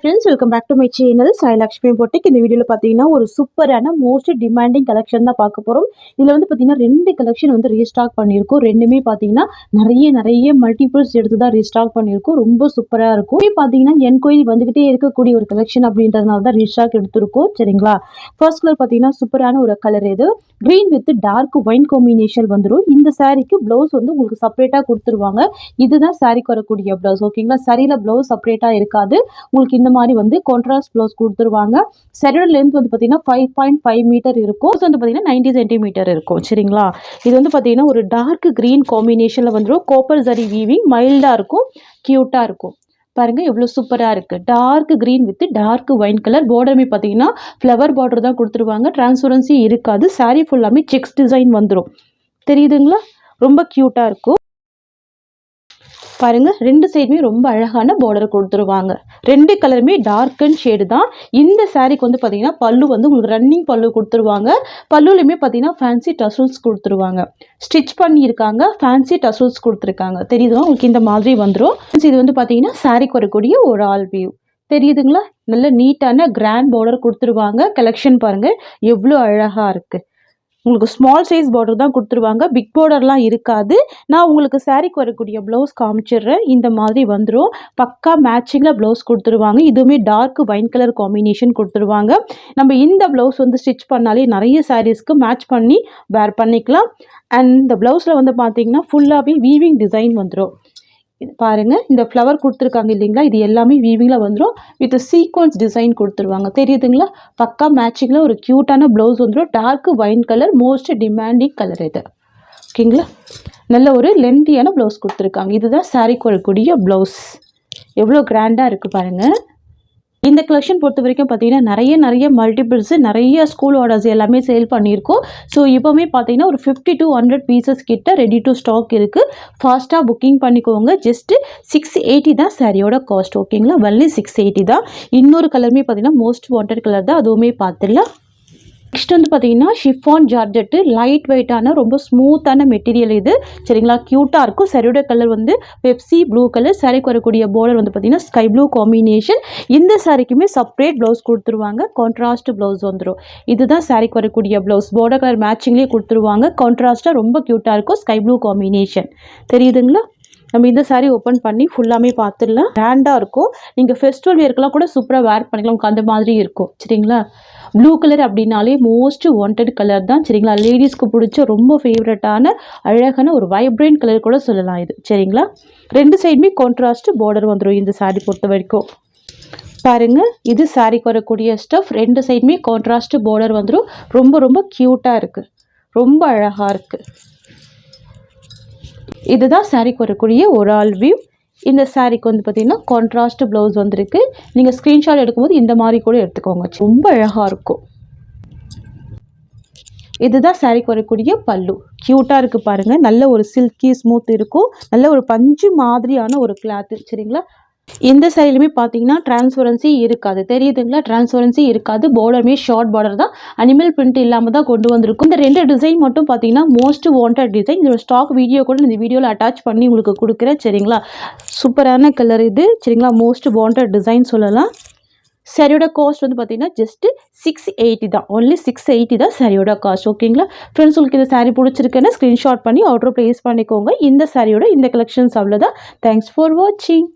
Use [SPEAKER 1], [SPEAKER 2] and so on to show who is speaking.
[SPEAKER 1] Friends, welcome back to my channel Sai Lakshmi boutique. இந்த வீடியோவில் பார்த்தீங்கன்னா ஒரு சூப்பரான மோஸ்ட் டிமாண்டிங் கலெக்ஷன் தான் பார்க்க போகிறோம். இதில் வந்து பார்த்தீங்கன்னா 2 கலெக்ஷன் வந்து ரீஸ்டாக் பண்ணியிருக்கோம். ரெண்டுமே பார்த்தீங்கன்னா நிறைய மல்டிபிள்ஸ் எடுத்து தான் ரீஸ்டாக் பண்ணியிருக்கோம். ரொம்ப சூப்பராக இருக்கும். பார்த்தீங்கன்னா என்கொயரி வந்துகிட்டே இருக்கக்கூடிய ஒரு கலெக்ஷன் அப்படின்றதுனால தான் ரீஸ்டாக் எடுத்திருக்கோம். சரிங்களா? ஃபர்ஸ்ட் கலர் பார்த்தீங்கன்னா சூப்பரான ஒரு கலர். இது green with dark wine combination வந்துடும். இந்த சாரீக்கு ப்ளவுஸ் வந்து உங்களுக்கு செப்பரேட்டாக கொடுத்துருவாங்க. இதுதான் சாரீக்கு வரக்கூடிய ப்ளவுஸ். ஓகேங்களா? சரியில் ப்ளவுஸ் செப்பரேட்டாக இருக்காது. உங்களுக்கு இந்த மாதிரி வந்து கான்ட்ராஸ்ட் ப்ளவுஸ் கொடுத்துருவாங்க. சரியோட லென்த் வந்து பார்த்தீங்கன்னா 5.5 மீட்டர் இருக்கும். வந்து பார்த்தீங்கன்னா 90 சென்டிமீட்டர் இருக்கும். சரிங்களா? இது வந்து பார்த்தீங்கன்னா ஒரு டார்க் க்ரீன் காம்பினேஷனில் வந்துடும். கோப்பர் ஜரி வீவிங் மைல்டாக இருக்கும், க்யூட்டாக இருக்கும். பாருங்க எவ்வளோ சூப்பராக இருக்குது. Dark green with dark wine colour. பார்டருமே பார்த்தீங்கன்னா ஃப்ளவர் பார்டர் தான் கொடுத்துருவாங்க. டிரான்ஸ்பரன்சி இருக்காது. சாரீ ஃபுல்லாமே செக்ஸ் டிசைன் வந்துடும். தெரியுதுங்களா? ரொம்ப க்யூட்டாக இருக்கும். பாருங்க, 2 சைடுமே ரொம்ப அழகான பார்டர் கொடுத்துருவாங்க. 2 கலருமே டார்க் அண்ட் ஷேடு தான். இந்த சாரீக்கு வந்து பார்த்தீங்கன்னா பல்லு வந்து உங்களுக்கு ரன்னிங் பல்லு கொடுத்துருவாங்க. பல்லுலையுமே பார்த்தீங்கன்னா ஃபேன்சி டசல்ஸ் கொடுத்துருவாங்க. ஸ்டிச் பண்ணியிருக்காங்க, ஃபேன்சி டசல்ஸ் கொடுத்துருக்காங்க. தெரியுதுங்களா? உங்களுக்கு இந்த மாதிரி வந்துடும். இது வந்து பார்த்தீங்கன்னா சாரீக்கு வரக்கூடிய ஒரு ஆல் வியூ. தெரியுதுங்களா? நல்ல நீட்டான கிராண்ட் பார்டர் கொடுத்துருவாங்க. கலெக்ஷன் பாருங்க எவ்வளோ அழகாக இருக்குது. உங்களுக்கு ஸ்மால் சைஸ் பார்டர் தான் கொடுத்துருவாங்க. பிக் பார்டர்லாம் இருக்காது. நான் உங்களுக்கு சாரீக்கு வரக்கூடிய ப்ளவுஸ் காமிச்சிடுறேன். இந்த மாதிரி வந்துடும். பக்கா மேட்சிங்கில் ப்ளவுஸ் கொடுத்துருவாங்க. இதுவுமே டார்க் வைன் கலர் காம்பினேஷன் கொடுத்துருவாங்க. நம்ம இந்த ப்ளவுஸ் வந்து ஸ்டிச் பண்ணாலே நிறைய சாரீஸ்க்கு மேட்ச் பண்ணி வேர் பண்ணிக்கலாம். அண்ட் இந்த ப்ளவுஸில் வந்து பார்த்தீங்கன்னா ஃபுல்லாகவே வீவிங் டிசைன் வந்துடும். பாருங்கள், இந்த ஃப்ளவர் கொடுத்துருக்காங்க இல்லைங்களா? இது எல்லாமே வீவிங்கில் வந்துடும். வித் சீக்வன்ஸ் டிசைன் கொடுத்துருவாங்க. தெரியுதுங்களா? பக்கா மேட்சிங்கில் ஒரு க்யூட்டான ப்ளவுஸ் வந்துடும். Dark wine colour, most demanding colour இது. ஓகேங்களா? நல்ல ஒரு லென்த்தியான ப்ளவுஸ் கொடுத்துருக்காங்க. இதுதான் சாரீக்கு வரக்கூடிய ப்ளவுஸ். எவ்வளோ கிராண்டாக இருக்குது பாருங்கள். இந்த கலெக்ஷன் பொறுத்த வரைக்கும் பார்த்தீங்கன்னா நிறைய மல்டிபிள்ஸு, நிறைய ஸ்கூல் ஆர்டர்ஸ் எல்லாமே சேல் பண்ணியிருக்கோம். ஸோ இப்போவுமே பார்த்தீங்கன்னா ஒரு 50 to 100 பீசஸ் கிட்ட ரெடி டு ஸ்டாக் இருக்குது. ஃபாஸ்ட்டாக புக்கிங் பண்ணிக்கோங்க. ஜஸ்ட்டு 680 தான் சாரியோட காஸ்ட். ஓகேங்களா? வள்ளி 680 தான். இன்னொரு கலருமே பார்த்தீங்கன்னா மோஸ்ட் வாண்டட் கலர் தான். அதுவுமே பார்த்துடலாம். நெக்ஸ்ட் வந்து பார்த்தீங்கன்னா ஷிஃபான் ஜார்ஜெட்டு. லைட் வெயிட்டான ரொம்ப ஸ்மூத்தான மெட்டீரியல் இது. சரிங்களா? க்யூட்டாக இருக்கும். சரியோட கலர் வந்து பெப்சி ப்ளூ கலர். சாரிக்கு வரக்கூடிய பார்டர் வந்து பார்த்தீங்கன்னா ஸ்கை ப்ளூ காம்பினேஷன். இந்த சாரிக்குமே செப்பரேட் ப்ளவுஸ் கொடுத்துருவாங்க. கான்ட்ராஸ்ட் ப்ளவுஸ் வந்துடும். இதுதான் சாரிக்கு வரக்கூடிய ப்ளவுஸ். பார்டர் கலர் மேட்சிங்லேயே கொடுத்துருவாங்க. கான்ட்ராஸ்ட்டாக ரொம்ப க்யூட்டாக இருக்கும். Sky blue combination. தெரியுதுங்களா? நம்ம இந்த சாரீ ஓப்பன் பண்ணி ஃபுல்லாமே பார்த்துடலாம். கிராண்டாக இருக்கும். நீங்கள் ஃபெஸ்டிவல் வேர்க்கெலாம் கூட சூப்பராக வேர் பண்ணிக்கலாம். உங்களுக்கு அந்த மாதிரி இருக்கும். சரிங்களா? ப்ளூ கலர் அப்படின்னாலே மோஸ்ட் வாண்டட் கலர் தான். சரிங்களா? லேடிஸ்க்கு பிடிச்ச ரொம்ப ஃபேவரட்டான அழகான ஒரு வைப்ரண்ட் கலர் கூட சொல்லலாம் இது. சரிங்களா? 2 சைடுமே கான்ட்ராஸ்ட் பார்டர் வந்துடும் இந்த சாரீ பொறுத்த வரைக்கும். பாருங்கள், இது சாரீக்கு வரக்கூடிய ஸ்டஃப். 2 சைடுமே கான்ட்ராஸ்ட் பார்டர் வந்துடும். ரொம்ப க்யூட்டாக இருக்குது. ரொம்ப அழகாக இருக்குது. இதுதான் சாரீக்கு வரக்கூடிய ஒரு ஆல் வியூ. இந்த சாரீக்கு வந்து பார்த்தீங்கன்னா கான்ட்ராஸ்ட் ப்ளவுஸ் வந்திருக்கு. நீங்கள் ஸ்க்ரீன்ஷாட் எடுக்கும்போது இந்த மாதிரி கூட எடுத்துக்கோங்க. ரொம்ப அழகாக இருக்கும். இதுதான் சாரீக்கு வரக்கூடிய பல்லு. க்யூட்டாக இருக்குது பாருங்கள். நல்ல ஒரு சில்கி ஸ்மூத் இருக்கும். நல்ல ஒரு பஞ்சு மாதிரியான ஒரு கிளாத்து. சரிங்களா? இந்த சாரிலுமே பார்த்தீங்கன்னா டிரான்ஸ்பரன்சி இருக்காது. தெரியுதுங்களா? டிரான்ஸ்பரன்சி இருக்காது. பார்டருமே ஷார்ட் பார்டர் தான். அனிமல் பிரிண்ட் இல்லாமல் தான் கொண்டு வந்திருக்கும். இந்த 2 டிசைன் மட்டும் பார்த்தீங்கன்னா மோஸ்ட் வாண்டட் டிசைன். இதோட ஸ்டாக் வீடியோ கூட இந்த வீடியோவில் அட்டாச் பண்ணி உங்களுக்கு கொடுக்குறேன். சரிங்களா? சூப்பரான கலர் இது. சரிங்களா? மோஸ்ட் வாண்டட் டிசைன் சொல்லலாம். சாரியோட காஸ்ட் வந்து பார்த்தீங்கன்னா ஜஸ்ட்டு 680 தான். ஒன்லி 680 தான் சாரியோட காஸ்ட். ஓகேங்களா? ஃப்ரெண்ட்ஸ், உங்களுக்கு இந்த சாரீ பிடிச்சிருக்குன்னா ஸ்க்ரீன்ஷாட் பண்ணி ஆர்டர் ப்ளேஸ் பண்ணிக்கோங்க. இந்த சாரியோட இந்த கலெக்ஷன்ஸ் அவ்வளோதான். தேங்க்ஸ் ஃபார் வாட்சிங்.